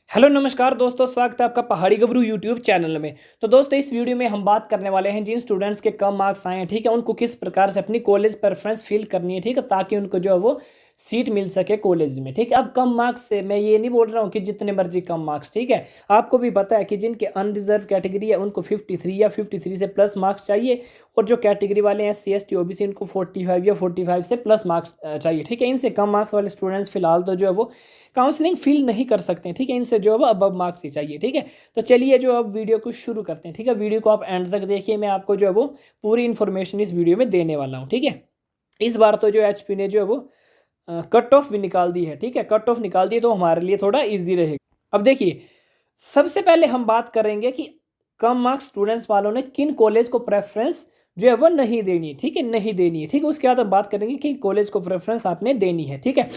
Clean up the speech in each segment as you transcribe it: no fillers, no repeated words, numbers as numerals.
Hello नमस्कार दोस्तों, स्वागत है आपका पहाड़ी गबरू यूट्यूब चैनल में। तो दोस्तों, इस वीडियो में हम बात करने वाले हैं जिन स्टूडेंट्स के कम मार्क्स आए हैं, ठीक है, उनको किस प्रकार से अपनी कॉलेज प्रेफरेंस फिल करनी है, ठीक है, ताकि उनको जो है वो सीट मिल सके कॉलेज में। ठीक है, अब कम मार्क्स से मैं ये नहीं बोल रहा हूँ कि जितने मर्जी कम मार्क्स, ठीक है, आपको भी पता है कि जिनके अनरिजर्व कैटेगरी है उनको 53 या 53 से प्लस मार्क्स चाहिए, और जो कैटेगरी वाले हैं SC ST OBC इनको 45 या 45 से प्लस मार्क्स चाहिए। ठीक है, इनसे कम मार्क्स वाले स्टूडेंट्स फिलहाल तो जो है वो काउंसलिंग फिल नहीं कर सकते हैं। ठीक है, इनसे जो है वो अब मार्क्स ही चाहिए। ठीक है, तो चलिए जो अब वीडियो को शुरू करते हैं। ठीक है, वीडियो को आप एंड तक देखिए, मैं आपको जो है वो पूरी इन्फॉर्मेशन इस वीडियो में देने वाला हूँ। ठीक है, इस बार तो जो HP ने जो है वो कट ऑफ भी निकाल दी है। ठीक है, कट ऑफ निकाल दी है तो हमारे लिए थोड़ा ईजी रहेगा। अब देखिए, सबसे पहले हम बात करेंगे कि कम मार्क्स स्टूडेंट्स वालों ने किन कॉलेज को प्रेफरेंस जो है वो नहीं देनी है। ठीक है, नहीं देनी है। ठीक है, उसके बाद हम बात करेंगे कि कॉलेज को प्रेफरेंस आपने देनी है। ठीक है,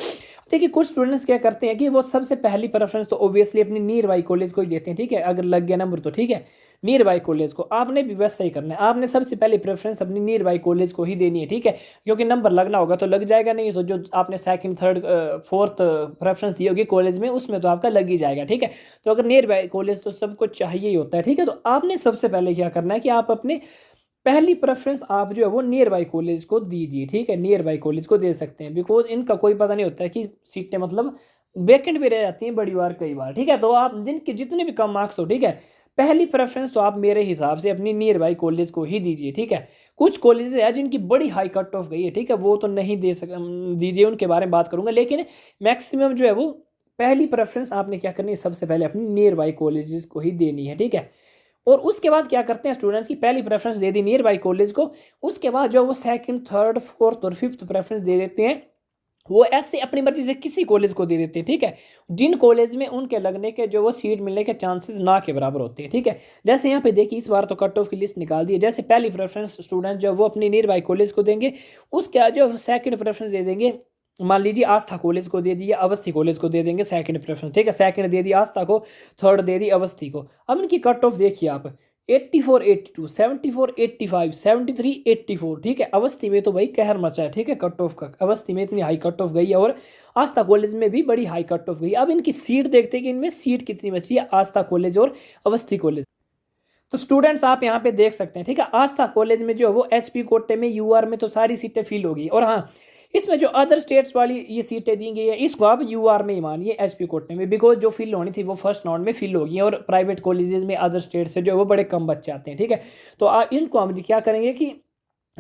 देखिए कुछ स्टूडेंट्स क्या करते हैं कि वो सबसे पहली प्रेफरेंस तो ऑब्वियसली अपनी नियर बाई कॉलेज को ही देते हैं। ठीक है, अगर लग गया नंबर तो ठीक है, नियर बाई कॉलेज को आपने भी वैसा ही करना है। आपने सबसे पहले प्रेफरेंस अपनी नियर बाई कॉलेज को ही देनी है। ठीक है, क्योंकि नंबर लगना होगा तो लग जाएगा, नहीं तो जो आपने सेकंड थर्ड फोर्थ प्रेफरेंस दी होगी कॉलेज में उसमें तो आपका लग ही जाएगा। ठीक है, तो अगर नियर बाई कॉलेज तो सबको चाहिए ही होता है। ठीक है, तो आपने सबसे पहले क्या करना है कि आप अपने पहली प्रेफरेंस आप जो है वो नियर बाई कॉलेज को दीजिए। ठीक है, नियर बाई कॉलेज को दे सकते हैं, बिकॉज इनका कोई पता नहीं होता है कि सीटें मतलब वेकेंट भी रह जाती हैं बड़ी बार, कई बार। ठीक है, तो आप जिनके जितने भी कम मार्क्स हो, ठीक है, पहली प्रेफरेंस तो आप मेरे हिसाब से अपनी नियर बाई कॉलेज को ही दीजिए। ठीक है, कुछ कॉलेज है जिनकी बड़ी हाई कट ऑफ गई है, ठीक है, वो तो नहीं दे सक दीजिए, उनके बारे में बात करूंगा, लेकिन मैक्सिमम जो है वो पहली प्रेफरेंस आपने क्या करनी है, सबसे पहले अपनी नियर बाई कॉलेजेस को ही देनी है। ठीक है, और उसके बाद क्या करते हैं स्टूडेंट्स की पहली preference they the near by college को, उसके बाद जो वो सेकंड थर्ड फोर्थ और फिफ्थ प्रेफरेंस दे देते हैं, वो ऐसे अपनी मर्जी से किसी कॉलेज को दे देते हैं। ठीक है, जिन कॉलेज में उनके लगने के जो वो सीट मिलने के चांसेस ना के बराबर होते हैं। ठीक है, जैसे यहाँ पे देखिए इस बार तो कट ऑफ की लिस्ट निकाल दी है। जैसे पहली प्रेफरेंस स्टूडेंट जो वो अपनी नियर बाई कॉलेज को देंगे, उसके बाद जो सेकंड प्रेफरेंस दे देंगे, मान लीजिए आस्था कॉलेज को दे दिया, अवस्थी कॉलेज को दे देंगे सेकंड प्रेफरेंस। ठीक है, सेकंड दे दिया आस्था को, थर्ड दे दी अवस्थी को। अब इनकी कट ऑफ देखिए आप, 84 82 74 85 73 84। ठीक है, अवस्थी में तो भाई कहर मचा है। ठीक है, कट ऑफ का अवस्थी में इतनी हाई कट ऑफ गई है, और आस्था कॉलेज में भी बड़ी हाई कट ऑफ गई। अब इनकी सीट देखते हैं कि इनमें सीट कितनी बची है, आस्था कॉलेज और अवस्थी कॉलेज। तो स्टूडेंट्स आप यहाँ पे देख सकते हैं, ठीक है, आस्था कॉलेज में जो वो HP कोटे में UR में तो सारी सीटें फिल होगी, और हाँ, इसमें जो अदर स्टेट्स वाली ये सीटें दी गई है इसको आप UR में ही मानिए HP कोटे में, बिकॉज जो फिल होनी थी वो फर्स्ट राउंड में फिल होगी, और प्राइवेट कॉलेजेस में अदर स्टेट से जो है वो बड़े कम बच्चे आते हैं। ठीक है, तो इनको हम क्या करेंगे कि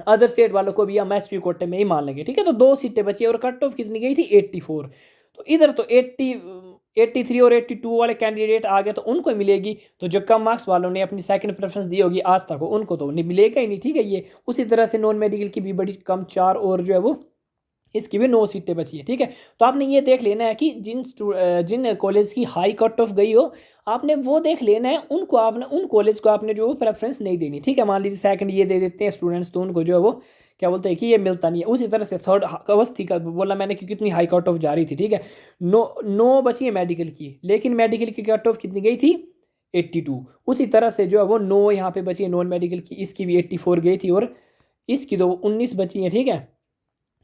अदर स्टेट वालों को भी हम HP कोटे में ही मान लेंगे। ठीक है, तो दो सीटें बची और कट ऑफ कितनी गई थी, 84। तो इधर तो 83 और 82 वाले कैंडिडेट आ गए तो उनको मिलेगी, तो जो कम मार्क्स वालों ने अपनी सेकंड प्रेफरेंस दी होगी आस्था को, उनको तो नहीं मिलेगा ही नहीं। ठीक है, ये उसी तरह से नॉन मेडिकल की भी बड़ी कम 4, और जो है वो इसकी भी 9 सीटें बची है। ठीक है, तो आपने ये देख लेना है कि जिन कॉलेज की हाई कट ऑफ गई हो, आपने वो देख लेना है, उनको आपने उन कॉलेज को आपने जो वो प्रेफरेंस नहीं देनी। ठीक है, मान लीजिए सेकंड ये दे देते हैं स्टूडेंट्स, तो उनको जो है वो क्या बोलते हैं कि ये मिलता नहीं है। उसी तरह से थर्ड अवस्थी का बोला मैंने कि कितनी हाई कट ऑफ जा रही थी। ठीक है, 9 बची है मेडिकल की, लेकिन मेडिकल की कट ऑफ कितनी गई थी, 82। उसी तरह से जो है वो 9 यहाँ पे बची है नॉन मेडिकल की, इसकी भी 84 गई थी, और इसकी तो 19 बची है। ठीक है,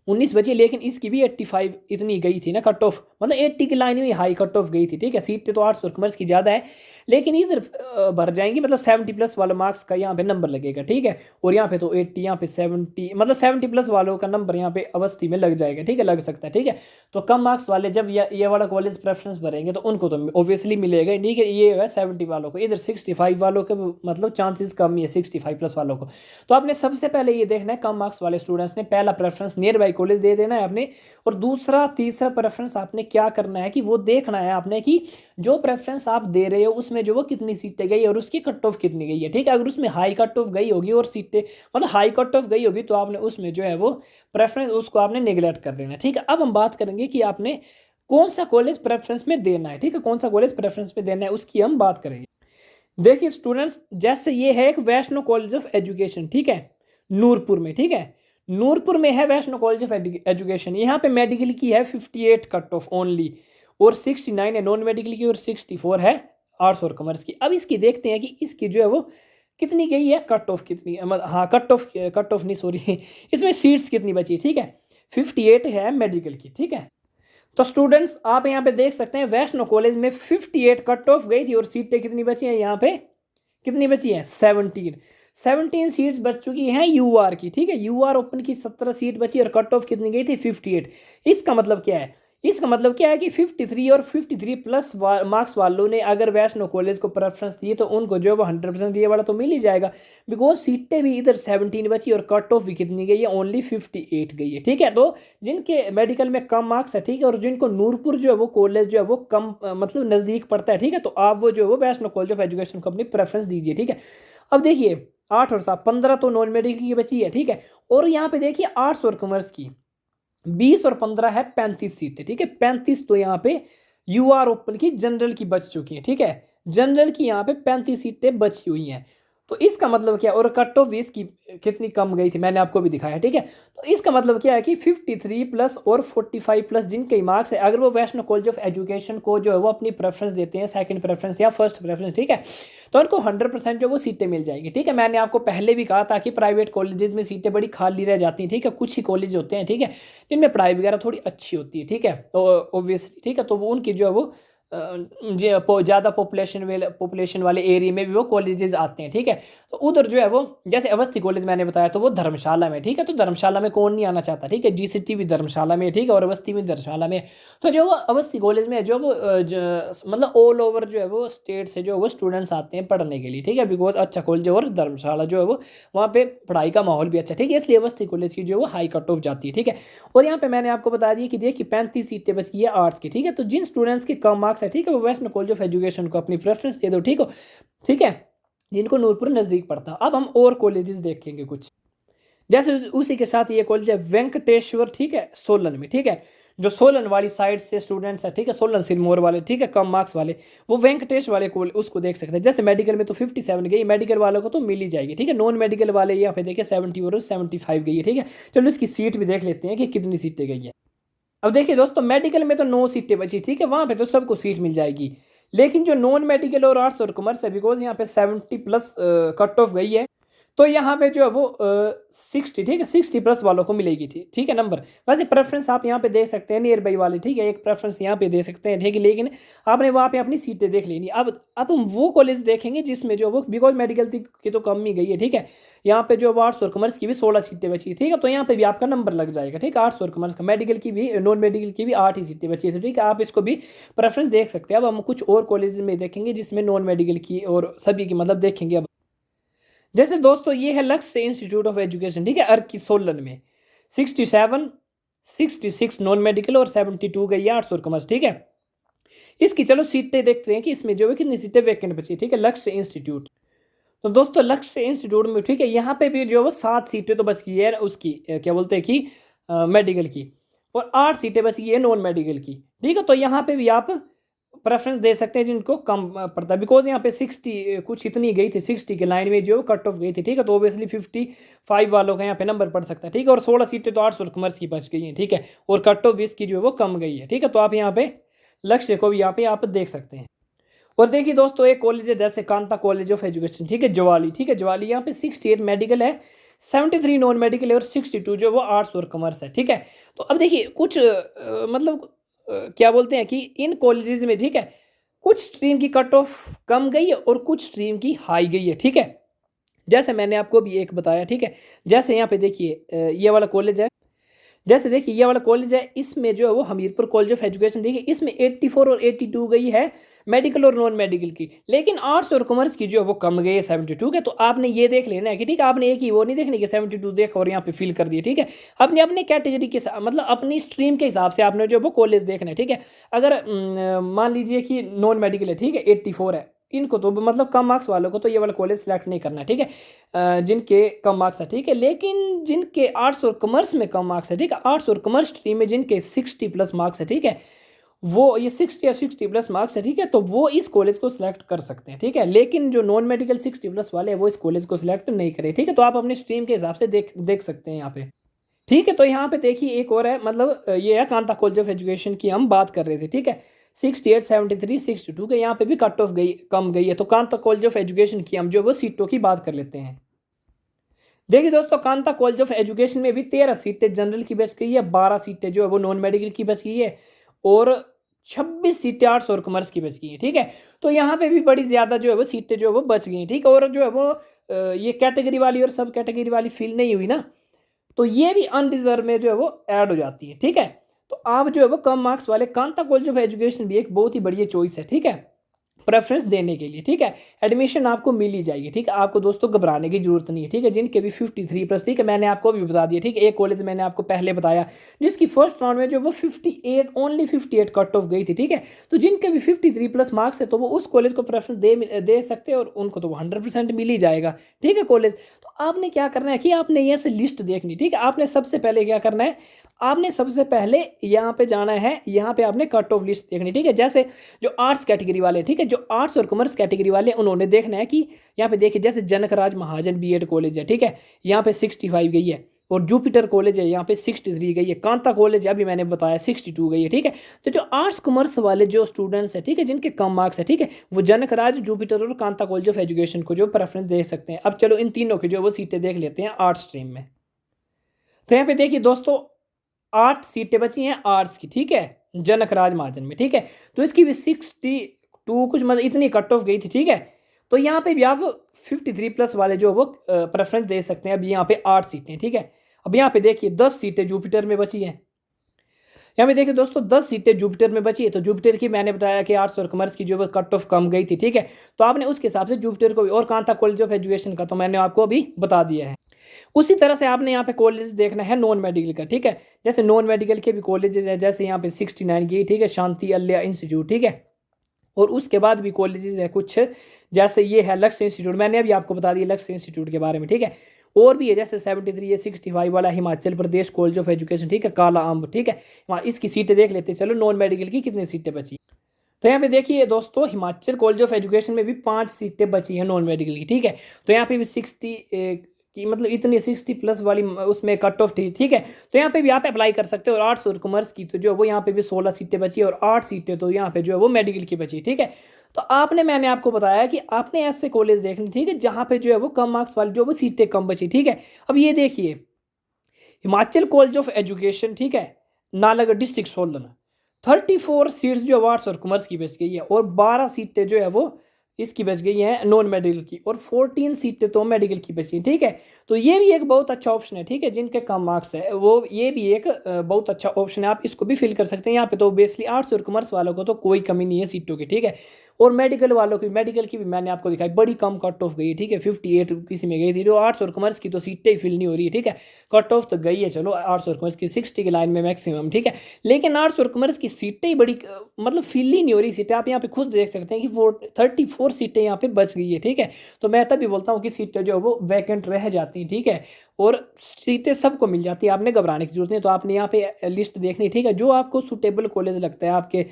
19 बची, लेकिन इसकी भी 85 इतनी गई थी ना कट ऑफ, मतलब 80 की लाइन में हाई कट ऑफ गई थी। ठीक है, सीटें तो आर्ट्स और कॉमर्स की ज़्यादा है, लेकिन इधर भर जाएंगी, मतलब 70 प्लस वाला मार्क्स का यहाँ पे नंबर लगेगा। ठीक है, और यहाँ पे तो 80, यहाँ पे 70, मतलब 70 प्लस वालों का नंबर यहाँ पे अवस्थी में लग जाएगा। ठीक है, लग सकता है। ठीक है, तो कम मार्क्स वाले जब ये वाला कॉलेज प्रेफरेंस भरेंगे तो उनको तो ऑब्वियसली मिलेगा। ठीक है, ये है 70 वालों को, इधर 65 वालों के मतलब चांसेस कम ही है 65 प्लस वालों को। तो आपने सबसे पहले ये देखना है, कम मार्क्स वाले स्टूडेंट्स ने पहला प्रेफरेंस नियर बाई कॉलेज दे देना है आपने, और दूसरा तीसरा प्रेफरेंस आपने क्या करना है कि वो देखना है आपने कि जो प्रेफरेंस आप दे रहे हो उसमें जो वो कितनी सीटें गई और उसकी कट ऑफ कितनी गई है। ठीक है, अगर उसमें हाई कट ऑफ गई होगी और सीटें मतलब हाई कट ऑफ गई होगी, तो आपने उसमें जो है वो प्रेफरेंस उसको आपने निगलेक्ट कर देना है। ठीक है, अब हम बात करेंगे कि आपने कौन सा कॉलेज प्रेफरेंस में देना है। ठीक है, कौन सा कॉलेज प्रेफरेंस में देना है उसकी हम बात करेंगे। देखिए स्टूडेंट्स, जैसे ये है एक वैष्णो कॉलेज ऑफ एजुकेशन, ठीक है, नूरपुर में। ठीक है, नूरपुर में है वैष्णो कॉलेज ऑफ एजुकेशन। यहाँ पे मेडिकल की है 58 कट ऑफ ओनली, और 69 है नॉन मेडिकल की, और 64 है आर्ट्स और कॉमर्स की। अब इसकी देखते हैं कि इसकी जो है वो कितनी गई है कट ऑफ, कितनी हाँ कट ऑफ नहीं सॉरी इसमें सीट्स कितनी बची। ठीक है, 58 है मेडिकल की। ठीक है, तो स्टूडेंट्स आप यहाँ पे देख सकते हैं वैष्णो कॉलेज में 58 कट ऑफ गई थी और सीटें कितनी बची हैं यहाँ पे, कितनी बची है 17 सीट्स बच चुकी हैं यूआर की, ठीक है। यूआर ओपन की 17 सीट बची और कट ऑफ कितनी गई थी 58। इसका मतलब क्या है, इसका मतलब क्या है कि 53 और 53 प्लस मार्क्स वालों ने अगर वैष्णो कॉलेज को प्रेफरेंस दी तो उनको जो है वो 100% ये वाला तो मिल ही जाएगा, बिकॉज सीटें भी इधर 17 बची और कट ऑफ भी कितनी गई है, ओनली 58 गई है, ठीक है। तो जिनके मेडिकल में कम मार्क्स है, ठीक है, और जिनको नूरपुर जो है वो कॉलेज जो है वो कम मतलब नज़दीक पड़ता है, ठीक है, तो आप वो जो है वो वैष्णो कॉलेज ऑफ एजुकेशन को अपनी प्रेफरेंस दीजिए, ठीक है। अब देखिए 8 और 7 15 तो नॉन मेडिकल की बची है, ठीक है। और यहाँ पे देखिए आर्ट्स और कॉमर्स की 20 और 15 है 35 सीटें, ठीक है। 35 तो यहाँ पे यूआर ओपन की जनरल की बच चुकी है, ठीक है। जनरल की यहाँ पे 35 सीटें बची हुई हैं। तो इसका मतलब क्या, और कट ऑफ 20 की कितनी कम गई थी मैंने आपको भी दिखाया, ठीक है। तो इसका मतलब क्या है कि 53 प्लस और 45 प्लस जिनके मार्क्स है, अगर वो वैष्णो कॉलेज ऑफ एजुकेशन को जो है वो अपनी प्रेफरेंस देते हैं, सेकंड प्रेफरेंस या फर्स्ट प्रेफरेंस, ठीक है, तो उनको 100% जो वो सीटें मिल जाएगी, ठीक है। मैंने आपको पहले भी कहा था कि प्राइवेट कॉलेजेस में सीटें बड़ी खाली रह जाती हैं, ठीक है। कुछ ही कॉलेज होते हैं, ठीक है, जिनमें पढ़ाई वगैरह थोड़ी अच्छी होती है, ठीक है, तो ऑब्वियसली, ठीक है, तो वो उनकी जो है वो ज़्यादा पॉपुलेशन वाले एरिया में भी वो कॉलेजेस आते हैं, ठीक है। तो उधर जो है वो जैसे अवस्थी कॉलेज मैंने बताया तो वो धर्मशाला में, ठीक है, तो धर्मशाला में कौन नहीं आना चाहता, ठीक है। जीसीटी भी धर्मशाला में, ठीक है, और अवस्थी भी धर्मशाला में। तो जो वो अवस्थी कॉलेज में जो वो मतलब ऑल ओवर जो है वो स्टेट से जो वो स्टूडेंट्स आते हैं पढ़ने के लिए, ठीक है, बिकॉज अच्छा कॉलेज और धर्मशाला जो है वो वहाँ पे पढ़ाई का माहौल भी अच्छा, ठीक है, इसलिए अवस्थी कॉलेज की जो है वो हाई कट ऑफ जाती है, ठीक है। और यहाँ पे मैंने आपको बता दिया कि देखिए 35 सीटें बच गई है आर्ट्स की, ठीक है। तो जिन स्टूडेंट्स के कम मार्क्स है, ठीक है, वो वैष्णो कॉलेज ऑफ एजुकेशन को अपनी प्रेफरेंस दे दो, ठीक हो, ठीक है, जिनको नूरपुर नज़दीक पड़ता। अब हम और कॉलेजेस देखेंगे कुछ, जैसे उसी के साथ ये कॉलेज है वेंकटेश्वर, ठीक है, सोलन में, ठीक है, जो सोलन वाली साइड से स्टूडेंट्स है, ठीक है, सोलन सिरमौर वाले, ठीक है, कम मार्क्स वाले, वो वेंकटेश वाले को उसको देख सकते हैं। जैसे मेडिकल में तो 57 गई, मेडिकल वालों को तो मिल ही जाएगी, ठीक है। नॉन मेडिकल वाले यहाँ पे देखिए 70 और 75 गई है, ठीक है। चलो इसकी सीट भी देख लेते हैं कि कितनी सीटें गई है। अब देखिए दोस्तों मेडिकल में तो 9 सीटें बची, ठीक है, वहाँ पे तो सबको सीट मिल जाएगी, लेकिन जो नॉन मेडिकल और आर्ट्स और कॉमर्स है, बिकॉज यहाँ पे 70 प्लस कट ऑफ गई है, तो यहाँ पे जो है वो 60, ठीक है, 60 प्लस वालों को मिलेगी थी, ठीक है, नंबर। वैसे प्रेफरेंस आप यहाँ पे दे सकते हैं नियर बाई वाले, ठीक है, एक प्रेफरेंस यहाँ पे दे सकते हैं, ठीक है, लेकिन आपने वहाँ पे अपनी सीटें देख लेनी। अब हम वो कॉलेज देखेंगे जिसमें जो वो बिकॉज मेडिकल की तो कम ही गई है, ठीक है। यहाँ पे जो आर्ट्स और कॉमर्स की भी 16 सीटें बची, ठीक है, तो यहाँ पे भी आपका नंबर लग जाएगा, ठीक है। आर्ट्स और कॉमर्स का, मेडिकल की भी, नॉन मेडिकल की भी 8 ही सीटें बची है, ठीक है, आप इसको भी प्रेफरेंस देख सकते हैं। अब हम कुछ और कॉलेज में देखेंगे जिसमें नॉन मेडिकल की और सभी की मतलब देखेंगे। अब जैसे दोस्तों ये है लक्ष्य इंस्टीट्यूट ऑफ एजुकेशन, ठीक है, अर्की सोलन में 67 66 नॉन मेडिकल और 72 गई है आर्ट्स और कॉमर्स, ठीक है। इसकी चलो सीटें देखते हैं कि इसमें जो है कितनी सीटें वैकेंट बची, ठीक है, लक्ष्य इंस्टीट्यूट। तो दोस्तों लक्ष्य इंस्टीट्यूट में, ठीक है, यहाँ पे भी जो है वो 7 सीटें तो बच गई है उसकी क्या बोलते हैं कि मेडिकल की, और 8 सीटें बच गई है नॉन मेडिकल की, ठीक है। तो यहाँ पे भी आप प्रेफरेंस दे सकते हैं जिनको कम पड़ता है, बिकॉज यहाँ पे 60 कुछ इतनी गई थी, 60 के लाइन में जो कट ऑफ गई थी, ठीक है, तो ऑब्वियसली 55 वालों का यहाँ पे नंबर पड़ सकता है, ठीक है। और 16 सीटें तो आर्ट्स और कॉमर्स की बच गई हैं, ठीक है, और कट ऑफ 20 की जो है वो कम गई है, ठीक है। तो आप यहाँ पे लक्ष्य को भी यहाँ पे आप देख सकते हैं। और देखिए दोस्तों एक कॉलेज है जैसे कांता कॉलेज ऑफ एजुकेशन, ठीक है, जवाली, ठीक है, जवाली, यहाँ पे 68 मेडिकल है, 73 नॉन मेडिकल है और 62 जो वो आर्ट्स और कॉमर्स है, ठीक है। तो अब देखिए कुछ मतलब क्या बोलते हैं कि इन कॉलेजेस में, ठीक है, कुछ स्ट्रीम की कट ऑफ कम गई है और कुछ स्ट्रीम की हाई गई है, ठीक है। जैसे मैंने आपको भी एक बताया, ठीक है, जैसे यहाँ पे देखिए ये वाला कॉलेज है, जैसे देखिए ये वाला कॉलेज है, इसमें जो है वो हमीरपुर कॉलेज ऑफ एजुकेशन, देखिए इसमें 84 और 82 गई है मेडिकल और नॉन मेडिकल की, लेकिन आर्ट्स और कॉमर्स की जो है वो कम गई है 72 के। तो आपने ये देख लेना है कि ठीक है, आपने एक ही वो नहीं देखनी कि 72 देख और यहाँ पे फिल कर दिए, ठीक है। आपने अपनी कैटेगरी के मतलब अपनी स्ट्रीम के हिसाब से आपने जो वो कॉलेज देखना है, ठीक है। अगर मान लीजिए कि नॉन मेडिकल है, ठीक है, 84 है, इनको तो मतलब कम मार्क्स वालों को तो ये वाला कॉलेज सेलेक्ट नहीं करना है, ठीक है, जिनके कम मार्क्स है, ठीक है। लेकिन जिनके आर्ट्स और कॉमर्स में कम मार्क्स है, ठीक है, आर्ट्स और कॉमर्स स्ट्रीम में जिनके 60 प्लस मार्क्स है, ठीक है, वो ये 60 या 60 प्लस मार्क्स है, ठीक है, तो वो इस कॉलेज को सिलेक्ट कर सकते हैं, ठीक है। लेकिन जो नॉन मेडिकल 60 प्लस वाले हैं वो इस कॉलेज को सिलेक्ट नहीं करें, ठीक है। तो आप अपने स्ट्रीम के हिसाब से देख सकते हैं यहाँ पे, ठीक है। तो यहाँ पे देखिए एक और है, मतलब ये है कांता कॉलेज ऑफ एजुकेशन की हम बात कर रहे थे, ठीक है, 68 73 62 के यहाँ पे भी कट ऑफ गई, कम गई है। तो कांता कॉलेज ऑफ एजुकेशन की हम जो वो सीटों की बात कर लेते हैं। देखिए दोस्तों कांता कॉलेज ऑफ एजुकेशन में भी 13 सीटें जनरल की बच गई है, 12 सीटें जो है वो नॉन मेडिकल की बच गई है, और 26 सीटें आर्ट्स और कॉमर्स की बच गई हैं, ठीक है। तो यहाँ पे भी बड़ी ज़्यादा जो है वो सीटें जो है वो बच गई हैं, ठीक है। और जो है वो ये कैटेगरी वाली और सब कैटेगरी वाली फिल नहीं हुई ना, तो ये भी अनरिजर्व में जो है वो ऐड हो जाती है, ठीक है। तो आप जो है वो कम मार्क्स वाले कांता कॉलेज ऑफ एजुकेशन भी एक बहुत ही बढ़िया चॉइस है, ठीक है, प्रेफरेंस देने के लिए, ठीक है। एडमिशन आपको मिल ही जाएगी, ठीक है। आपको दोस्तों घबराने की जरूरत नहीं है, ठीक है। जिनके भी 53+, ठीक है, मैंने आपको भी बता दिया, ठीक है। एक कॉलेज मैंने आपको पहले बताया जिसकी फर्स्ट राउंड में जो वो 58 ओनली 58 कट ऑफ गई थी, ठीक है। तो जिनके भी 53+ मार्क्स है तो वो उस कॉलेज को प्रेफरेंस दे सकते हैं और उनको तो 100% मिल ही जाएगा, ठीक है कॉलेज। तो आपने क्या करना है कि आपने यहाँ से लिस्ट देखनी, ठीक है। आपने सबसे पहले क्या करना है, आपने सबसे पहले यहाँ पे जाना है, यहाँ पे आपने कट ऑफ लिस्ट देखनी, ठीक है। जैसे जो आर्ट्स कैटेगरी वाले, ठीक है, जो आर्ट्स और कॉमर्स कैटेगरी वाले उन्होंने देखना है कि यहाँ पे देखिए जैसे जनकराज महाजन बीएड कॉलेज है, ठीक है, यहाँ पे 65 गई है। और जुपिटर कॉलेज है यहाँ पे 63 गई है। कांता कॉलेज है अभी मैंने बताया 62 गई है, ठीक है। तो जो आर्ट्स कॉमर्स वाले जो स्टूडेंट्स है, ठीक है, जिनके कम मार्क्स है, ठीक है, वो जनकराज, जुपिटर और कांता कॉलेज ऑफ एजुकेशन को जो प्रेफरेंस दे सकते हैं। अब चलो इन तीनों की जो वो सीटें देख लेते हैं आर्ट्स स्ट्रीम में। तो यहाँ पे देखिए दोस्तों 8 सीटें बची हैं आर्ट्स की, ठीक है, जनकराज महाजन में, ठीक है। तो इसकी भी 62 कुछ मतलब इतनी कट ऑफ गई थी, ठीक है। तो यहाँ पे भी आप 53+ वाले जो वो प्रेफरेंस दे सकते हैं। अब यहाँ पे 8 सीटें, ठीक है। अब यहाँ पे देखिए 10 सीटें जुपिटर में बची हैं। यहाँ पे देखिए दोस्तों 10 सीटें जुपिटर में बची है। तो जुपिटर की मैंने बताया कि आर्ट्स और कॉमर्स की जो वो कट ऑफ कम गई थी, ठीक है। तो आपने उसके हिसाब से जुपिटर को भी, और कांता कॉलेज ऑफ एजुकेशन का तो मैंने आपको अभी बता दिया है। उसी तरह से आपने यहाँ पे कॉलेज देखना है नॉन मेडिकल का, ठीक है। जैसे नॉन मेडिकल के भी कॉलेजेस है, जैसे यहाँ पे 69 की, ठीक है, शांति अल्या इंस्टीट्यूट, ठीक है। और उसके बाद भी कॉलेजेस है कुछ, जैसे ये है लक्ष्य इंस्टीट्यूट, मैंने अभी आपको बता दिया लक्ष्य इंस्टीट्यूट के बारे में, ठीक है। और भी है जैसे 73 या 65 वाला Himachal Pradesh college of education, ठीक है, काला अम्ब, ठीक है। वहाँ इसकी सीटें देख लेते हैं। चलो नॉन मेडिकल की कितनी सीटें बची। तो यहाँ पे देखिए दोस्तों हिमाचल कॉलेज ऑफ एजुकेशन में भी 5 सीटें बची हैं नॉन मेडिकल की, ठीक है। तो यहाँ पे भी 60 की मतलब इतनी 60+ वाली उसमें कट ऑफ थी, ठीक है। तो यहाँ पे भी आप अप्लाई कर सकते हो। और आर्ट्स और कॉमर्स की तो जो वो यहाँ पे भी 16 सीटें बची और 8 सीटें तो यहाँ पे जो है वो मेडिकल की बची, ठीक है। तो मैंने आपको बताया कि आपने ऐसे कॉलेज देखने, ठीक है, जहाँ पे जो है वो कम मार्क्स वाली जो वो सीटें कम बची, ठीक है। अब ये देखिए हिमाचल कॉलेज ऑफ एजुकेशन, ठीक है, नालागढ़ डिस्ट्रिक्ट सोलन, 34 सीट्स जो आर्ट्स और कॉमर्स की बच गई है और 12 सीटें जो है वो इसकी बच गई हैं नॉन मेडिकल की और 14 सीटें तो मेडिकल की बची, ठीक है। तो ये भी एक बहुत अच्छा ऑप्शन है, ठीक है, जिनके कम मार्क्स है वो ये भी एक बहुत अच्छा ऑप्शन है। आप इसको भी फिल कर सकते हैं। यहाँ पे तो बेसिकली आर्ट्स और कॉमर्स वालों को तो कोई कमी नहीं है सीटों की, ठीक है। और मेडिकल वालों की, मेडिकल की भी मैंने आपको दिखाई बड़ी कम कट ऑफ गई है, ठीक है, 58 किसी में गई थी। जो आर्ट्स और कॉमर्स की तो सीटें ही फिल नहीं हो रही है, ठीक है। कट ऑफ तो गई है चलो आर्ट्स और कॉमर्स की 60 की लाइन में मैक्सिमम, ठीक है। लेकिन आर्ट्स और कॉमर्स की सीटें ही बड़ी मतलब फिल ही नहीं हो रही सीटें। आप यहाँ पे खुद देख सकते हैं कि 34 सीटें यहाँ पे बच गई है, ठीक है। तो मैं तभी बोलता हूँ कि सीटें जो है वो वैकेंट रह जाती हैं, ठीक है। और सीटें सबको मिल जाती है, आपने घबराने की जरूरत नहीं। तो आपने यहाँ पे लिस्ट देखनी, ठीक है, जो आपको सुटेबल कॉलेज लगता है आपके।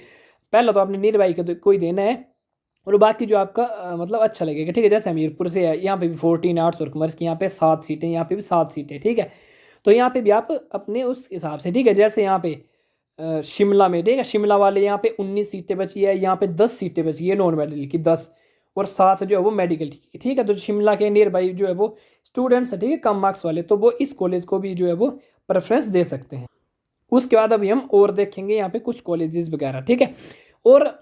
पहला तो आपने निर्वाही का कोई देना है और बाकी जो आपका मतलब अच्छा लगेगा, ठीक है। जैसे हमीरपुर से है, यहाँ पे भी 14 आर्ट्स और कॉमर्स की यहाँ पे 7 सीटें, यहाँ पे भी 7 सीटें, ठीक है। तो यहाँ पे भी आप अपने उस हिसाब से, ठीक है। जैसे यहाँ पे शिमला में, ठीक है, शिमला वाले यहाँ पे 19 सीटें बची है, यहाँ पे 10 सीटें बची है नॉन मेडिकल की 10 और 7 जो है वो मेडिकल की, ठीक है। तो शिमला के नियर बाई जो है वो स्टूडेंट्स है, ठीक है, कम मार्क्स वाले, तो वो इस कॉलेज को भी जो है वो प्रेफरेंस दे सकते हैं। उसके बाद अभी हम और देखेंगे यहाँ पे कुछ कॉलेजेस वगैरह, ठीक है। और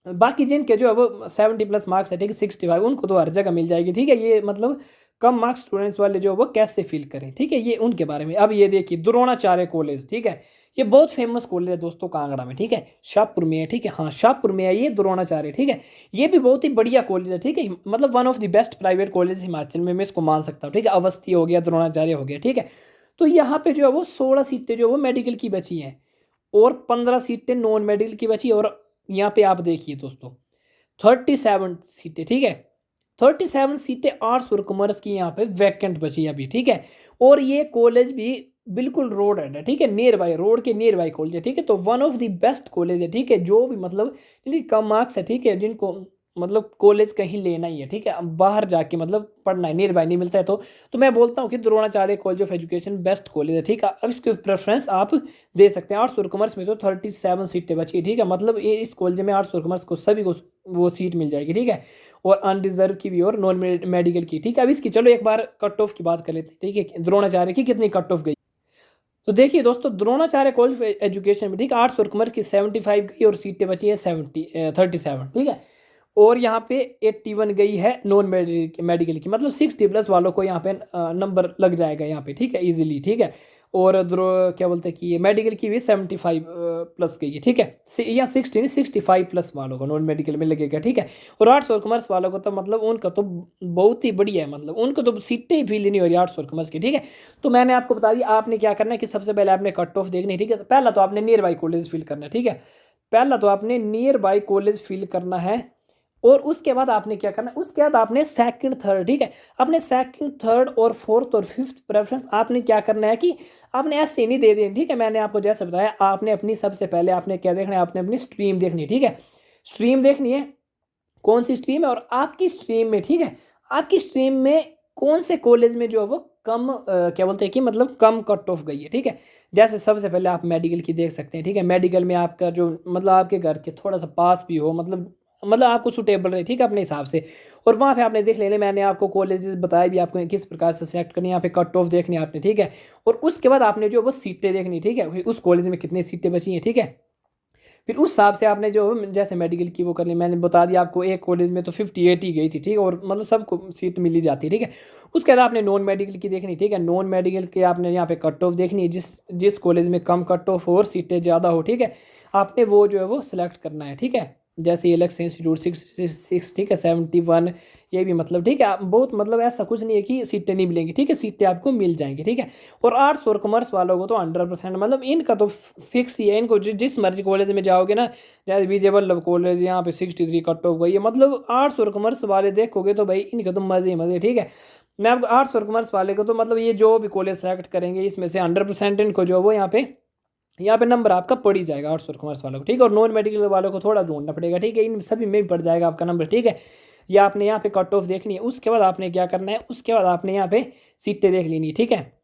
बाकी जिनके जो है वो 70+ मार्क्स है, ठीक है, 65 उनको तो हर जगह मिल जाएगी, ठीक है। ये मतलब कम मार्क्स स्टूडेंट्स वाले जो वो कैसे फील करें, ठीक है, ये उनके बारे में। अब ये देखिए द्रोणाचार्य कॉलेज, ठीक है, ये बहुत फेमस कॉलेज है दोस्तों कांगड़ा में, ठीक है, शाहपुर में है, ठीक है, हाँ शाहपुर में है ये द्रोणाचार्य, ठीक है। ये भी बहुत ही बढ़िया कॉलेज है, ठीक है, मतलब one of the best private college Himachal में मैं इसको मान सकता हूँ, ठीक है। अवस्थी हो गया, द्रोणाचार्य हो गया, ठीक है। तो यहाँ पे जो है वो 16 सीटें जो वो मेडिकल की बची हैं और 15 सीटें नॉन मेडिकल की बची। और यहाँ पे आप देखिए दोस्तों 37 सीटें, ठीक है, 37 सीटें आर्ट्स और कॉमर्स की यहाँ पे वैकेंट बची अभी, ठीक है। और ये कॉलेज भी बिल्कुल रोड है, ठीक है, नियर बाय, रोड के नियर बाय कॉलेज है, ठीक है। तो one of the best college है, ठीक है, जो भी मतलब जिनकी कम मार्क्स है, ठीक है, जिनको मतलब कॉलेज कहीं लेना ही है, ठीक है, अब बाहर जाके मतलब पढ़ना है, नियर बाय नहीं मिलता है तो मैं बोलता हूँ कि Dronacharya college of education best college है, ठीक है। अब इसके प्रेफरेंस आप दे सकते हैं। आर्ट्स और कॉमर्स में तो 37 सीटें बची, ठीक है, मतलब ये इस कॉलेज में आर्ट्स और कॉमर्स को सभी को वो सीट मिल जाएगी, ठीक है। और अनरिजर्व की भी और नॉन मेडिकल की, ठीक है। अब इसकी चलो एक बार कट ऑफ की बात कर लेते हैं, ठीक है, द्रोणाचार्य की कितनी कट ऑफ गई। तो देखिए दोस्तों, द्रोणाचार्य कॉलेज ऑफ एजुकेशन में ठीक है, आर्ट्स और कॉमर्स की 75 गई और सीटें बची है 37, ठीक है। और यहाँ पे 81 गई है नॉन मेडिकल की, मतलब 60+ वालों को यहाँ पे नंबर लग जाएगा यहाँ पे, ठीक है, इजीली, ठीक है। और क्या बोलते हैं कि ये मेडिकल की भी 75 प्लस गई है, ठीक है। या 60 नहीं, 65+ वालों को नॉन मेडिकल में लगेगा, ठीक है। और आर्ट्स और कॉमर्स वालों को तो मतलब उनका तो बहुत ही बढ़िया है, मतलब उनको तो सीटें ही फिल नहीं हो रही आर्ट्स और कॉमर्स की, ठीक है। तो मैंने आपको बता दिया आपने क्या करना है कि सबसे पहले आपने कट ऑफ देखनी है, ठीक है। पहला तो आपने नियर बाई कॉलेज फिल करना है, ठीक है। पहला तो आपने नियर बाई कॉलेज फिल करना है, और उसके बाद आपने क्या करना है, उसके बाद आपने सेकंड थर्ड, ठीक है, आपने सेकंड थर्ड और फोर्थ और फिफ्थ प्रेफरेंस आपने क्या करना है कि आपने ऐसे नहीं दे देनी, ठीक है। मैंने आपको जैसे बताया, आपने अपनी सबसे पहले आपने क्या देखना है, आपने अपनी स्ट्रीम देखनी है, ठीक है। स्ट्रीम देखनी है कौन सी स्ट्रीम है, और आपकी स्ट्रीम में, ठीक है, आपकी स्ट्रीम में कौन से कॉलेज में जो है वो कम क्या बोलते हैं कि मतलब कम कट ऑफ गई है, ठीक है। जैसे सबसे पहले आप मेडिकल की देख सकते हैं, ठीक है। मेडिकल में आपका जो मतलब आपके घर के थोड़ा सा पास भी हो, मतलब आपको सूटेबल रहे, ठीक है, अपने हिसाब से। और वहाँ पे आपने देख लेने, मैंने आपको कॉलेजेस बताए भी आपको किस प्रकार से सेलेक्ट करनी है, यहाँ पे कट ऑफ देखनी है आपने, ठीक है। और उसके बाद आपने जो वो सीटें देखनी, ठीक है, उस कॉलेज में कितनी सीटें बची हैं, ठीक है। फिर उस हिसाब से आपने जो जैसे मेडिकल की वो कर ली, मैंने बता दिया आपको, एक कॉलेज में तो 58 ही गई थी, ठीक है, और मतलब सबको सीट मिली जाती है, ठीक है। उसके बाद आपने नॉन मेडिकल की देखनी, ठीक है। नॉन मेडिकल के आपने यहाँ पे कट ऑफ देखनी है, जिस जिस कॉलेज में कम कट ऑफ हो और सीटें ज़्यादा हो, ठीक है, आपने वो जो है वो सिलेक्ट करना है, ठीक है। जैसे एलेक्स इंस्टीट्यूट 66, ठीक है, 71, ये भी मतलब, ठीक है, आप बहुत मतलब ऐसा कुछ नहीं है कि सीटें नहीं मिलेंगी, ठीक है, सीटें आपको मिल जाएंगी, ठीक है। और आर्ट्स और कॉमर्स वालों को तो 100% मतलब इनका तो फिक्स ही है, इनको जिस मर्जी कॉलेज में जाओगे ना, जैसे विजय वल्लभ कॉलेज यहाँ पे 63 कट ऑफ गई है, मतलब आर्ट्स और कॉमर्स वाले देखोगे तो भाई इनके तो मज़े ही मज़े, ठीक है। मैं आपको आर्ट्स और कॉमर्स वाले को तो मतलब ये जो भी कॉलेज सेलेक्ट करेंगे इसमें से 100% इनको जो वो यहाँ पे नंबर आपका पड़ ही जाएगा आर्ट्स और कॉमर्स वालों को, ठीक है। और नॉन मेडिकल वालों को थोड़ा ढूंढना पड़ेगा, ठीक है, इन सभी में भी पड़ जाएगा आपका नंबर, ठीक है। या आपने यहाँ पे कट ऑफ देखनी है, उसके बाद आपने क्या करना है, उसके बाद आपने यहाँ पे सीटें देख लेनी है, ठीक है।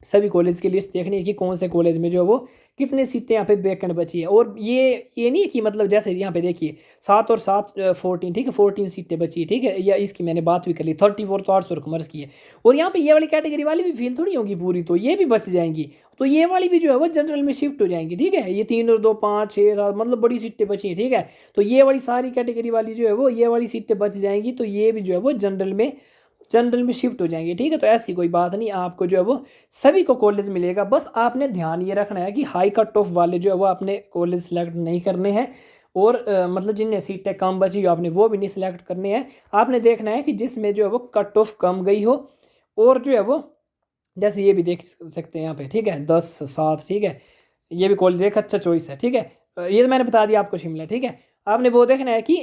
सभी कॉलेज की लिस्ट देखनी है कि कौन से कॉलेज में जो है वो कितने सीटें यहाँ पे वैकेंट बची है। और ये नहीं है कि मतलब जैसे यहाँ पे देखिए 7 और 7 14, ठीक है, 14 सीटें बची है, ठीक है। या इसकी मैंने बात भी कर ली, 34 तो आर्ट्स और कॉमर्स की है। और यहाँ पे ये वाली कैटेगरी वाली भी फील थोड़ी होगी पूरी, तो ये भी बच जाएंगी, तो ये वाली भी जो है वो जनरल में शिफ्ट हो जाएंगी, ठीक है। ये 3 और 2 5 6 7 मतलब बड़ी सीटें बची हैं, ठीक है। तो ये वाली सारी कैटेगरी वाली जो है वो ये वाली सीटें बच जाएंगी, तो ये भी जो है वो जनरल में शिफ्ट हो जाएंगे, ठीक है। तो ऐसी कोई बात नहीं, आपको जो है वो सभी को कॉलेज मिलेगा। बस आपने ध्यान ये रखना है कि हाई कट ऑफ वाले जो है वो आपने कॉलेज सेलेक्ट नहीं करने हैं, और मतलब जिनने सीटें कम बची हो आपने वो भी नहीं सिलेक्ट करने हैं। आपने देखना है कि जिसमें जो है वो कट ऑफ कम गई हो, और जो है वो जैसे ये भी देख सकते हैं यहाँ पे, ठीक है, 10 7, ठीक है, ये भी कॉलेज एक अच्छा चॉइस है, ठीक है। ये तो मैंने बता दिया आपको शिमला, ठीक है। आपने वो देखना है कि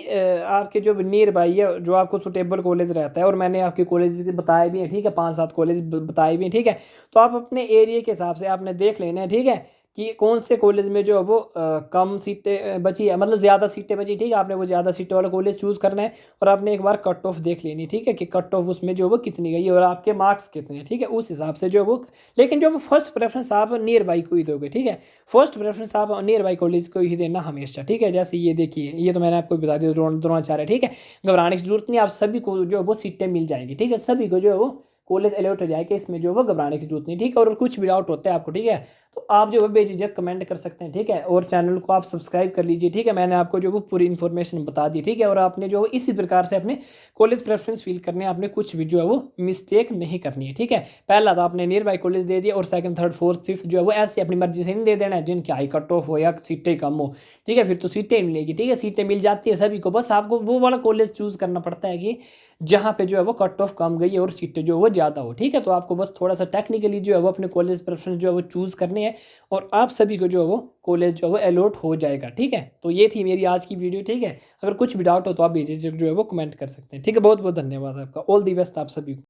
आपके जो नियर बाई है जो आपको सुटेबल कॉलेज रहता है, और मैंने आपके कॉलेज बताए भी हैं, ठीक है, 5 7 कॉलेज बताए भी हैं, ठीक है। तो आप अपने एरिया के हिसाब से आपने देख लेना है, ठीक है, कि कौन से कॉलेज में जो है वो कम सीटें बची है, मतलब ज़्यादा सीटें बची, ठीक है, आपने वो ज़्यादा सीटें वाला कॉलेज चूज़ करना है। और आपने एक बार कट ऑफ देख लेनी, ठीक है, कि कट ऑफ उसमें जो वो कितनी गई है और आपके मार्क्स कितने हैं, ठीक है, उस हिसाब से जो वो। लेकिन जो वो फर्स्ट प्रेफरेंस आप नियर बाई को ही दोगे, ठीक है, फर्स्ट प्रेफरेंस आप नियर बाई कॉलेज को ही देना हमेशा, ठीक है। जैसे ये देखिए, ये तो मैंने आपको बता दिया द्रोणाचार्य, ठीक है, घबराने की जरूरत नहीं, आप सभी को जो है वो सीटें मिल जाएंगी, ठीक है, सभी को जो है वो कॉलेज अलॉट हो जाएगा, इसमें जो है वो घबराने की जरूरत नहीं, ठीक है। और कुछ भी डाउट होता है आपको, ठीक है, तो आप जो है बेझिझक कमेंट कर सकते हैं, ठीक है। और चैनल को आप सब्सक्राइब कर लीजिए, ठीक है, मैंने आपको जो वो पूरी इन्फॉर्मेशन बता दी, ठीक है। और आपने जो इसी प्रकार से अपने कॉलेज प्रेफरेंस फिल करने हैं, आपने कुछ भी जो है वो मिस्टेक नहीं करनी है, ठीक है। पहला तो आपने नियर बाई कॉलेज दे दिया, और सेकंड थर्ड फोर्थ फिफ्थ जो है वो ऐसे अपनी मर्जी से नहीं दे देना है, जिनकी हाई कट ऑफ हो या सीटें कम हो, ठीक है, फिर तो सीटें मिलेगी, ठीक है, सीटें मिल जाती है सभी को, बस आपको वो वाला कॉलेज चूज़ करना पड़ता है कि जहाँ पे जो है वो कट ऑफ कम गई है और सीटें जो है वो ज़्यादा हो, ठीक है। तो आपको बस थोड़ा सा टेक्निकली जो है वो अपने कॉलेज प्रेफरेंस जो है वो चूज़ करने हैं, और आप सभी को जो है वो कॉलेज जो है वो अलॉट हो जाएगा, ठीक है। तो ये थी मेरी आज की वीडियो, ठीक है। अगर कुछ भी डाउट हो तो आप बेझिझक जो है वो कमेंट कर सकते हैं, ठीक है। बहुत बहुत धन्यवाद आपका, ऑल दी बेस्ट आप सभी को।